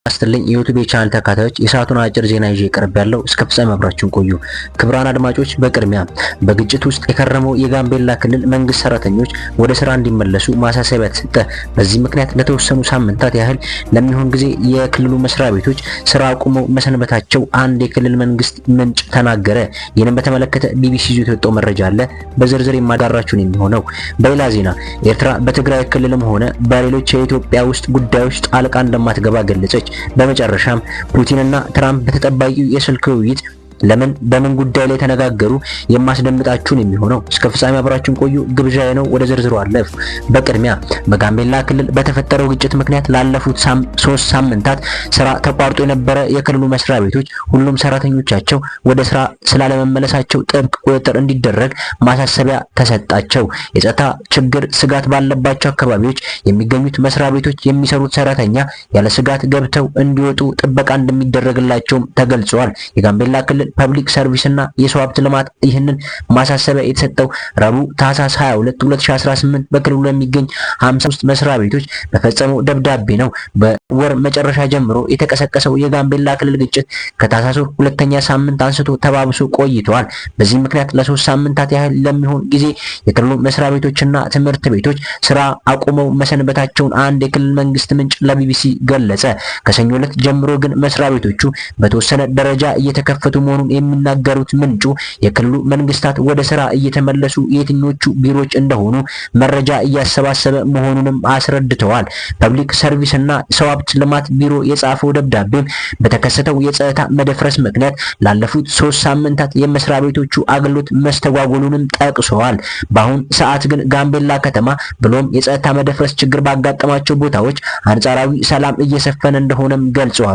አስተልኝ የዩቲዩብ ቻናል ተከታታዮች የሰዓቱን አጭር ዜና ይዤ ቀርብ ያለው እስከ ፍጻሜ አብራችሁን ቆዩ። ክቡራን አድማጮች፣ በቅድሚያ በግጭት ውስጥ የከረመው የጋምቤላ ክልል መንግስት ሰራተኞች ወደ ስራ እንዲመለሱ ማሳሰቢያ ተሰጠ። በዚህ ምክንያት ለተወሰኑ ሳምንታት ያህል ለሚሆን ጊዜ የክልሉ መስሪያ ቤቶች ስራ አቁመው መሰንበታቸው አንድ የክልል መንግስት ምንጭ ተናገረ። ይህንን በተመለከተ ቢቢሲ ይዞት የወጣው መረጃ አለ፣ በዝርዝር የማዳራችሁን የሚሆነው። በሌላ ዜና ኤርትራ በትግራይ ክልልም ሆነ በሌሎች የኢትዮጵያ ውስጥ ጉዳዮች ጣልቃ እንደማትገባ ገለጸች። በመጨረሻም ፑቲንና ትራምፕ በተጠባቂው የስልክ ውይይት ለምን በምን ጉዳይ ላይ ተነጋገሩ የማስደምጣችሁን የሚሆነው። እስከ ፍጻሜ አብራችሁን ቆዩ ግብዣዬ ነው። ወደ ዝርዝሩ አለፍ። በቅድሚያ በጋምቤላ ክልል በተፈጠረው ግጭት ምክንያት ላለፉት 3 ሳምንታት ስራ ተቋርጦ የነበረ የክልሉ መስሪያ ቤቶች ሁሉም ሰራተኞቻቸው ወደ ስራ ስላለመመለሳቸው ጥብቅ ቁጥጥር እንዲደረግ ማሳሰቢያ ተሰጣቸው። የጸጥታ ችግር ስጋት ባለባቸው አካባቢዎች የሚገኙት መስሪያ ቤቶች የሚሰሩት ሰራተኛ ያለ ስጋት ገብተው እንዲወጡ ጥበቃ እንደሚደረግላቸውም ተገልጿል። የጋምቤላ ክልል ፐብሊክ ሰርቪስ እና የሰው ሀብት ልማት ይህንን ማሳሰቢያ የተሰጠው ረቡዕ ታህሳስ 22 2018 በክልሉ ለሚገኝ 53 መስሪያ ቤቶች በፈጸመው ደብዳቤ ነው። በወር መጨረሻ ጀምሮ የተቀሰቀሰው የጋምቤላ ክልል ግጭት ከታህሳስ ሁለተኛ ሳምንት አንስቶ ተባብሶ ቆይቷል። በዚህ ምክንያት ለ3 ሳምንታት ያህል ለሚሆን ጊዜ የክልሉ መስሪያ ቤቶችና ትምህርት ቤቶች ስራ አቁመው መሰንበታቸውን አንድ የክልል መንግስት ምንጭ ለቢቢሲ ገለጸ። ከሰኞ ዕለት ጀምሮ ግን መስሪያ ቤቶቹ በተወሰነ ደረጃ እየተከፈቱ መሆኑን የሚናገሩት ምንጩ የክልሉ መንግስታት ወደ ስራ እየተመለሱ የትኞቹ ቢሮዎች እንደሆኑ መረጃ እያሰባሰበ መሆኑንም አስረድተዋል። ፐብሊክ ሰርቪስ እና ሰው ሀብት ልማት ቢሮ የጻፈው ደብዳቤም በተከሰተው የጸጥታ መደፍረስ ምክንያት ላለፉት 3 ሳምንታት የመስሪያ ቤቶቹ አገልግሎት መስተጓጎሉንም ጠቅሰዋል። በአሁን ሰዓት ግን ጋምቤላ ከተማ ብሎም የጸጥታ መደፍረስ ችግር ባጋጠማቸው ቦታዎች አንጻራዊ ሰላም እየሰፈነ እንደሆነም ገልጸዋል።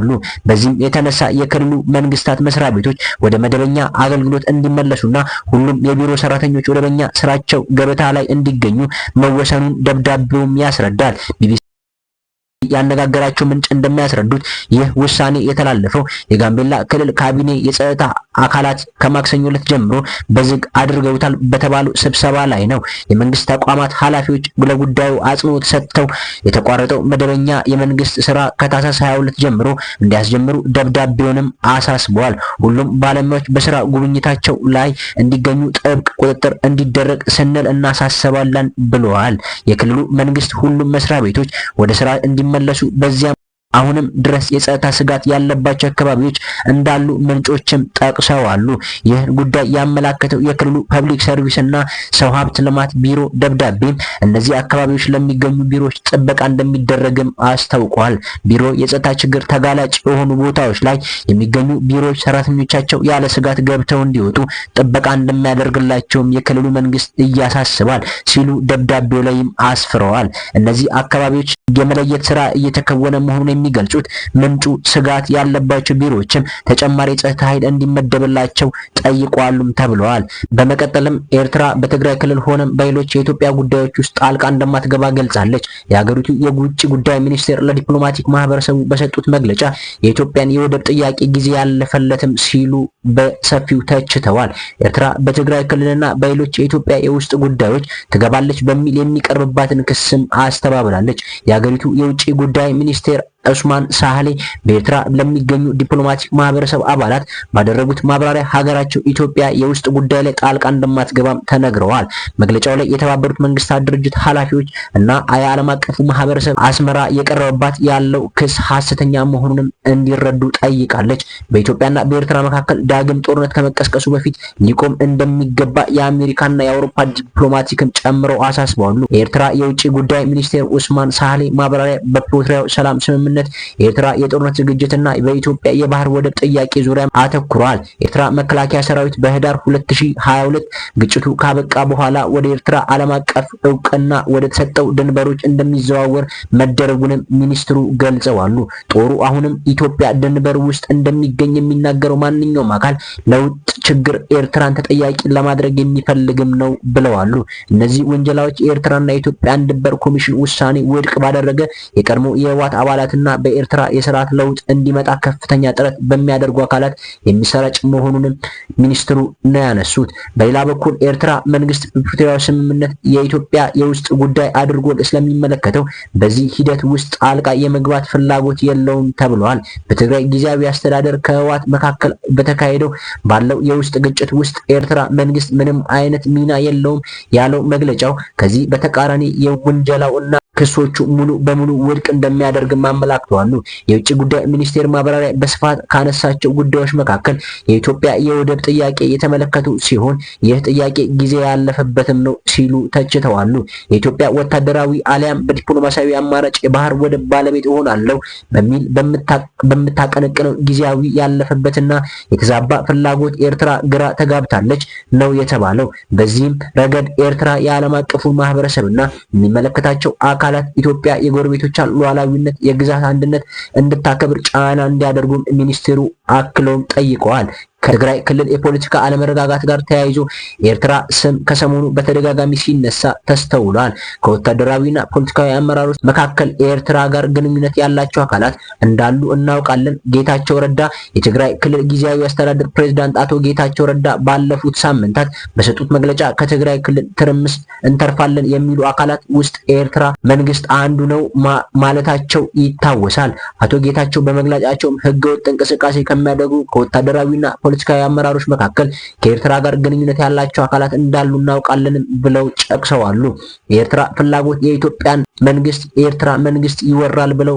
በዚህም የተነሳ የክልሉ መንግስታት መስሪያ ቤቶች ወደ መደበኛ አገልግሎት እንዲመለሱና ሁሉም የቢሮ ሰራተኞች ወደ መደበኛ ስራቸው ገበታ ላይ እንዲገኙ መወሰኑን ደብዳቤውም ያስረዳል። ቢቢሲ ያነጋገራቸው ምንጭ እንደሚያስረዱት ይህ ውሳኔ የተላለፈው የጋምቤላ ክልል ካቢኔ የጸጥታ አካላት ከማክሰኞ ዕለት ጀምሮ በዝግ አድርገውታል በተባሉ ስብሰባ ላይ ነው። የመንግስት ተቋማት ኃላፊዎች ለጉዳዩ አጽንኦት ሰጥተው የተቋረጠው መደበኛ የመንግስት ስራ ከታህሳስ 22 ጀምሮ እንዲያስጀምሩ ደብዳቤውንም አሳስበዋል። ሁሉም ባለሙያዎች በስራ ጉብኝታቸው ላይ እንዲገኙ ጥብቅ ቁጥጥር እንዲደረግ ስንል እናሳስባለን ብለዋል። የክልሉ መንግስት ሁሉም መስሪያ ቤቶች ወደ ስራ እንዲመለሱ በዚያም አሁንም ድረስ የጸጥታ ስጋት ያለባቸው አካባቢዎች እንዳሉ ምንጮችም ጠቅሰዋል። ይህ ጉዳይ ያመላከተው የክልሉ ፐብሊክ ሰርቪስ እና ሰው ሀብት ልማት ቢሮ ደብዳቤም እነዚህ አካባቢዎች ለሚገኙ ቢሮዎች ጥበቃ እንደሚደረግም አስታውቋል። ቢሮ የጸጥታ ችግር ተጋላጭ የሆኑ ቦታዎች ላይ የሚገኙ ቢሮዎች ሰራተኞቻቸው ያለ ስጋት ገብተው እንዲወጡ ጥበቃ እንደሚያደርግላቸውም የክልሉ መንግስት እያሳስባል ሲሉ ደብዳቤው ላይም አስፍረዋል። እነዚህ አካባቢዎች የመለየት ስራ እየተከወነ መሆኑን የሚገልጹት ምንጩ ስጋት ያለባቸው ቢሮዎችም ተጨማሪ የጸጥታ ኃይል እንዲመደብላቸው ጠይቋሉም ተብለዋል። በመቀጠልም ኤርትራ በትግራይ ክልል ሆነም በሌሎች የኢትዮጵያ ጉዳዮች ውስጥ ጣልቃ እንደማትገባ ገልጻለች። የሀገሪቱ የውጭ ጉዳይ ሚኒስቴር ለዲፕሎማቲክ ማህበረሰቡ በሰጡት መግለጫ የኢትዮጵያን የወደብ ጥያቄ ጊዜ ያለፈለትም ሲሉ በሰፊው ተችተዋል። ኤርትራ በትግራይ ክልልና በሌሎች የኢትዮጵያ የውስጥ ጉዳዮች ትገባለች በሚል የሚቀርብባትን ክስም አስተባብላለች። የሀገሪቱ የውጭ ጉዳይ ሚኒስቴር ኡስማን ሳህሌ በኤርትራ ለሚገኙ ዲፕሎማቲክ ማህበረሰብ አባላት ባደረጉት ማብራሪያ ሀገራቸው ኢትዮጵያ የውስጥ ጉዳይ ላይ ጣልቃ እንደማትገባም ተነግረዋል። መግለጫው ላይ የተባበሩት መንግስታት ድርጅት ኃላፊዎች እና የዓለም አቀፉ ማህበረሰብ አስመራ የቀረበባት ያለው ክስ ሐሰተኛ መሆኑንም እንዲረዱ ጠይቃለች። በኢትዮጵያና በኤርትራ መካከል ዳግም ጦርነት ከመቀስቀሱ በፊት ሊቆም እንደሚገባ የአሜሪካና የአውሮፓ ዲፕሎማቲክም ጨምረው አሳስበዋል። የኤርትራ የውጭ ጉዳይ ሚኒስቴር ኡስማን ሳህሌ ማብራሪያ በፕሪቶሪያው ሰላም ስምምነት የኤርትራ የጦርነት ዝግጅትና በኢትዮጵያ የባህር ወደብ ጥያቄ ዙሪያ አተኩሯል። የኤርትራ መከላከያ ሰራዊት በህዳር 2022 ግጭቱ ካበቃ በኋላ ወደ ኤርትራ ዓለም አቀፍ እውቅና ወደ ተሰጠው ድንበሮች እንደሚዘዋወር መደረጉንም ሚኒስትሩ ገልጸዋል። ጦሩ አሁንም ኢትዮጵያ ድንበር ውስጥ እንደሚገኝ የሚናገረው ማንኛውም አካል ለውጥ ችግር ኤርትራን ተጠያቂ ለማድረግ የሚፈልግም ነው ብለዋል። እነዚህ ወንጀላዎች የኤርትራና የኢትዮጵያ ድንበር ኮሚሽን ውሳኔ ውድቅ ባደረገ የቀድሞ የህወሓት አባላትና በኤርትራ የስርዓት ለውጥ እንዲመጣ ከፍተኛ ጥረት በሚያደርጉ አካላት የሚሰራጭ መሆኑንም ሚኒስትሩ ነው ያነሱት። በሌላ በኩል ኤርትራ መንግስት በፕሪቶሪያው ስምምነት የኢትዮጵያ የውስጥ ጉዳይ አድርጎ ስለሚመለከተው በዚህ ሂደት ውስጥ ጣልቃ የመግባት ፍላጎት የለውም ተብሏል። በትግራይ ጊዜያዊ አስተዳደር ከህወሓት መካከል በተካሄደው ባለው የውስጥ ግጭት ውስጥ ኤርትራ መንግስት ምንም አይነት ሚና የለውም ያለው መግለጫው ከዚህ በተቃራኒ የውንጀላው እና ክሶቹ ሙሉ በሙሉ ውድቅ እንደሚያደርግ ማመላክተዋል። የውጭ ጉዳይ ሚኒስቴር ማብራሪያ በስፋት ካነሳቸው ጉዳዮች መካከል የኢትዮጵያ የወደብ ጥያቄ የተመለከቱ ሲሆን ይህ ጥያቄ ጊዜ ያለፈበትም ነው ሲሉ ተችተዋል። የኢትዮጵያ ወታደራዊ አሊያም በዲፕሎማሲያዊ አማራጭ የባህር ወደብ ባለቤት እሆናለሁ በሚል በምታቀነቅነው ጊዜያዊ ያለፈበትና የተዛባ ፍላጎት ኤርትራ ግራ ተጋብታለች ነው የተባለው። በዚህም ረገድ ኤርትራ የዓለም አቀፉ ማህበረሰብና የሚመለከታቸው አካላት ኢትዮጵያ የጎረቤቶቿን ሉዓላዊነት፣ የግዛት አንድነት እንድታከብር ጫና እንዲያደርጉም ሚኒስትሩ አክለውም ጠይቀዋል። ከትግራይ ክልል የፖለቲካ አለመረጋጋት ጋር ተያይዞ ኤርትራ ስም ከሰሞኑ በተደጋጋሚ ሲነሳ ተስተውሏል። ከወታደራዊና ፖለቲካዊ አመራሮች መካከል ኤርትራ ጋር ግንኙነት ያላቸው አካላት እንዳሉ እናውቃለን። ጌታቸው ረዳ የትግራይ ክልል ጊዜያዊ አስተዳደር ፕሬዝዳንት አቶ ጌታቸው ረዳ ባለፉት ሳምንታት በሰጡት መግለጫ ከትግራይ ክልል ትርምስ እንተርፋለን የሚሉ አካላት ውስጥ ኤርትራ መንግስት አንዱ ነው ማለታቸው ይታወሳል። አቶ ጌታቸው በመግለጫቸው ህገወጥ እንቅስቃሴ ከሚያደርጉ ከወታደራዊና ፖለቲካዊ አመራሮች መካከል ከኤርትራ ጋር ግንኙነት ያላቸው አካላት እንዳሉ እናውቃለን ብለው ጨቅሰዋል። የኤርትራ ፍላጎት የኢትዮጵያን መንግስት የኤርትራ መንግስት ይወራል ብለው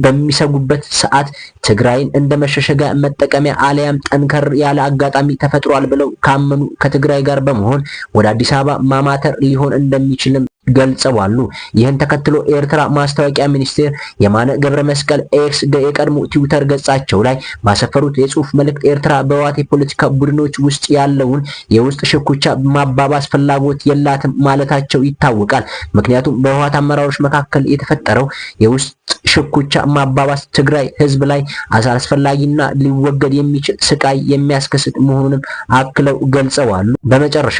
በሚሰጉበት ሰዓት ትግራይን እንደ መሸሸጊያ መጠቀሚያ አሊያም ጠንከር ያለ አጋጣሚ ተፈጥሯል ብለው ካመኑ ከትግራይ ጋር በመሆን ወደ አዲስ አበባ ማማተር ሊሆን እንደሚችልም ገልጸዋል። ይህን ተከትሎ ኤርትራ ማስታወቂያ ሚኒስቴር የማነ ገብረ መስቀል ኤክስ የቀድሞ ትዊተር ገጻቸው ላይ ባሰፈሩት የጽሁፍ መልእክት ኤርትራ በህወሓት የፖለቲካ ቡድኖች ውስጥ ያለውን የውስጥ ሽኩቻ ማባባስ ፍላጎት የላትም ማለታቸው ይታወቃል። ምክንያቱም በህወሓት አመራሮች መካከል የተፈጠረው የውስጥ ሽኩቻ ማባባስ ትግራይ ህዝብ ላይ አስፈላጊና ሊወገድ የሚችል ስቃይ የሚያስከስት መሆኑንም አክለው ገልጸዋል። በመጨረሻ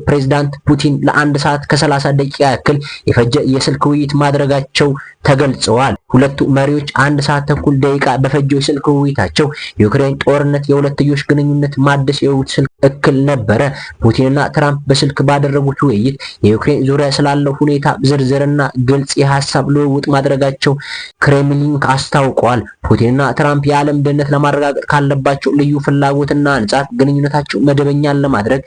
ፕሬዝዳንት ፑቲን ለአንድ ሰዓት ከ30 ደቂቃ ያክል የፈጀ የስልክ ውይይት ማድረጋቸው ተገልጸዋል። ሁለቱ መሪዎች 1 ሰዓት ተኩል ደቂቃ በፈጀው የስልክ ውይይታቸው የዩክሬን ጦርነት፣ የሁለትዮሽ ግንኙነት ማደስ፣ የስልክ እክል ነበረ። ፑቲንና ትራምፕ በስልክ ባደረጉት ውይይት የዩክሬን ዙሪያ ስላለው ሁኔታ ዝርዝርና ግልጽ የሐሳብ ልውውጥ ማድረጋቸው ክሬምሊን አስታውቀዋል። ፑቲንና ትራምፕ የዓለም ደህንነት ለማረጋገጥ ካለባቸው ልዩ ፍላጎትና አንጻር ግንኙነታቸው መደበኛን ለማድረግ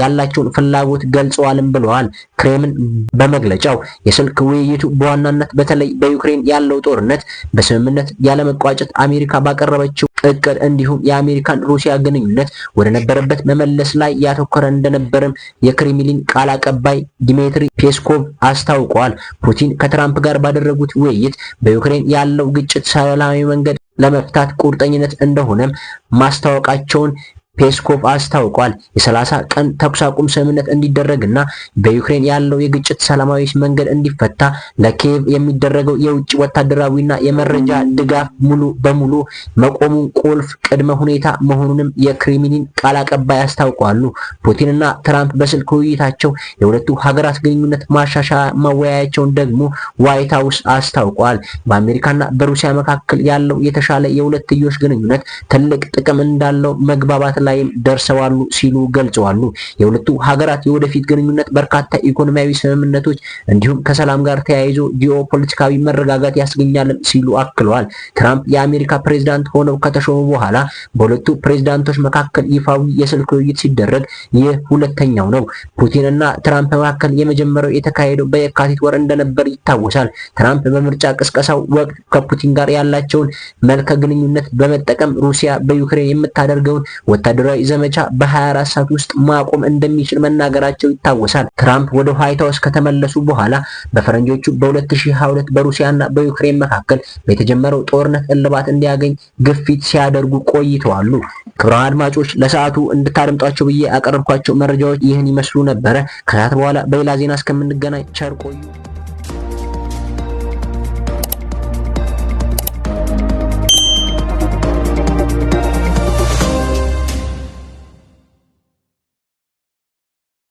ያላቸውን ፍላጎት ገልጸዋልም ብለዋል። ክሬምን በመግለጫው የስልክ ውይይቱ በዋናነት በተለይ በዩክሬን ያለው ጦርነት በስምምነት ያለመቋጨት አሜሪካ ባቀረበችው እቅድ እንዲሁም የአሜሪካን ሩሲያ ግንኙነት ወደ ነበረበት መመለስ ላይ ያተኮረ እንደነበረም የክሬምሊን ቃል አቀባይ ዲሚትሪ ፔስኮቭ አስታውቀዋል። ፑቲን ከትራምፕ ጋር ባደረጉት ውይይት በዩክሬን ያለው ግጭት ሰላማዊ መንገድ ለመፍታት ቁርጠኝነት እንደሆነም ማስታወቃቸውን ፔስኮቭ አስታውቋል። የ30 ቀን ተኩስ አቁም ስምምነት እንዲደረግና በዩክሬን ያለው የግጭት ሰላማዊ መንገድ እንዲፈታ ለኪየቭ የሚደረገው የውጭ ወታደራዊና የመረጃ ድጋፍ ሙሉ በሙሉ መቆሙ ቁልፍ ቅድመ ሁኔታ መሆኑንም የክሬምሊን ቃል አቀባይ አስታውቀዋል። ፑቲንና ትራምፕ በስልክ ውይይታቸው የሁለቱ ሀገራት ግንኙነት ማሻሻያ መወያያቸውን ደግሞ ዋይት ሃውስ አስታውቋል። በአሜሪካና በሩሲያ መካከል ያለው የተሻለ የሁለትዮሽ ግንኙነት ትልቅ ጥቅም እንዳለው መግባባት ላይ ደርሰዋል ሲሉ ገልጸዋል። የሁለቱ ሀገራት የወደፊት ግንኙነት በርካታ ኢኮኖሚያዊ ስምምነቶች እንዲሁም ከሰላም ጋር ተያይዞ ጂኦፖለቲካዊ መረጋጋት ያስገኛል ሲሉ አክለዋል። ትራምፕ የአሜሪካ ፕሬዝዳንት ሆነው ከተሾሙ በኋላ በሁለቱ ፕሬዝዳንቶች መካከል ይፋዊ የስልክ ውይይት ሲደረግ ይህ ሁለተኛው ነው። ፑቲን እና ትራምፕ መካከል የመጀመሪያው የተካሄደው በየካቲት ወር እንደነበር ይታወሳል። ትራምፕ በምርጫ ቅስቀሳው ወቅት ከፑቲን ጋር ያላቸውን መልከ ግንኙነት በመጠቀም ሩሲያ በዩክሬን የምታደርገውን ወታደራዊ ዘመቻ በ24 ሰዓት ውስጥ ማቆም እንደሚችል መናገራቸው ይታወሳል። ትራምፕ ወደ ዋይት ሃውስ ከተመለሱ በኋላ በፈረንጆቹ በ2022 በሩሲያና በዩክሬን መካከል የተጀመረው ጦርነት እልባት እንዲያገኝ ግፊት ሲያደርጉ ቆይተዋል። ክቡራን አድማጮች ለሰዓቱ እንድታደምጧቸው ብዬ ያቀረብኳቸው መረጃዎች ይህን ይመስሉ ነበረ። ከሰዓት በኋላ በሌላ ዜና እስከምንገናኝ ቸር ቆዩ።